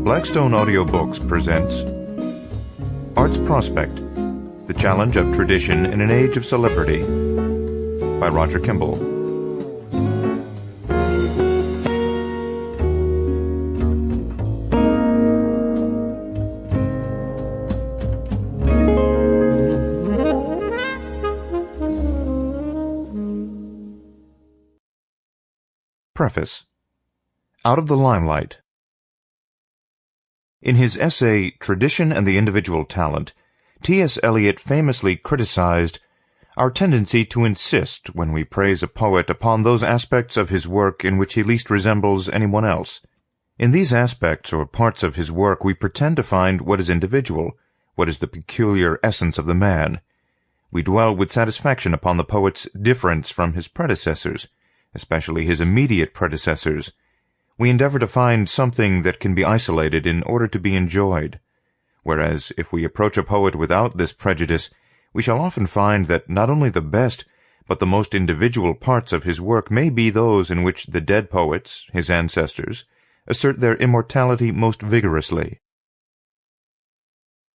Blackstone Audiobooks presents Art's Prospect, The Challenge of Tradition in an Age of Celebrity by Roger Kimball. Preface. Out of the Limelight. In his essay, Tradition and the Individual Talent, T.S. Eliot famously criticized our tendency to insist, when we praise a poet, upon those aspects of his work in which he least resembles anyone else. In these aspects or parts of his work we pretend to find what is individual, what is the peculiar essence of the man. We dwell with satisfaction upon the poet's difference from his predecessors, especially his immediate predecessors. We endeavor to find something that can be isolated in order to be enjoyed, whereas if we approach a poet without this prejudice, we shall often find that not only the best, but the most individual parts of his work may be those in which the dead poets, his ancestors, assert their immortality most vigorously.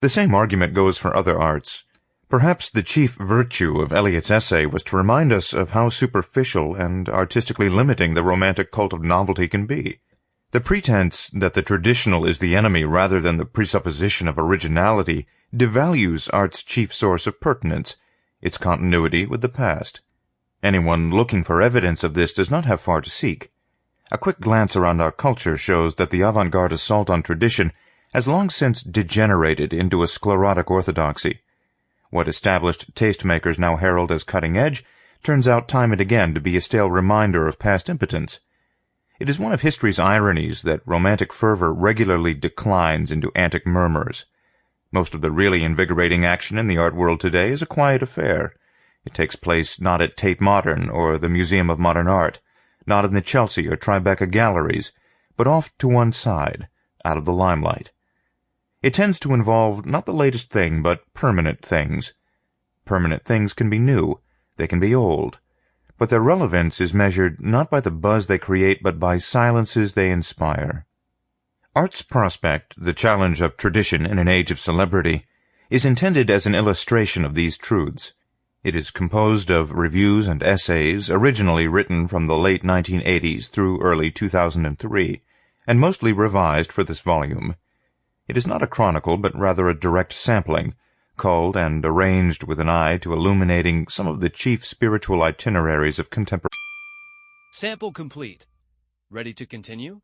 The same argument goes for other arts. Perhaps the chief virtue of Eliot's essay was to remind us of how superficial and artistically limiting the romantic cult of novelty can be. The pretense that the traditional is the enemy rather than the presupposition of originality devalues art's chief source of pertinence, its continuity with the past. Anyone looking for evidence of this does not have far to seek. A quick glance around our culture shows that the avant-garde assault on tradition has long since degenerated into a sclerotic orthodoxy. What established tastemakers now herald as cutting-edge turns out time and again to be a stale reminder of past impotence. It is one of history's ironies that romantic fervor regularly declines into antic murmurs. Most of the really invigorating action in the art world today is a quiet affair. It takes place not at Tate Modern or the Museum of Modern Art, not in the Chelsea or Tribeca galleries, but off to one side, out of the limelight. It tends to involve not the latest thing, but permanent things. Permanent things can be new, they can be old, but their relevance is measured not by the buzz they create, but by silences they inspire. Art's Prospect, The Challenge of Tradition in an Age of Celebrity, is intended as an illustration of these truths. It is composed of reviews and essays originally written from the late 1980s through early 2003, and mostly revised for this volume. It is not a chronicle, but rather a direct sampling, culled and arranged with an eye to illuminating some of the chief spiritual itineraries of contemporary. Sample complete. Ready to continue?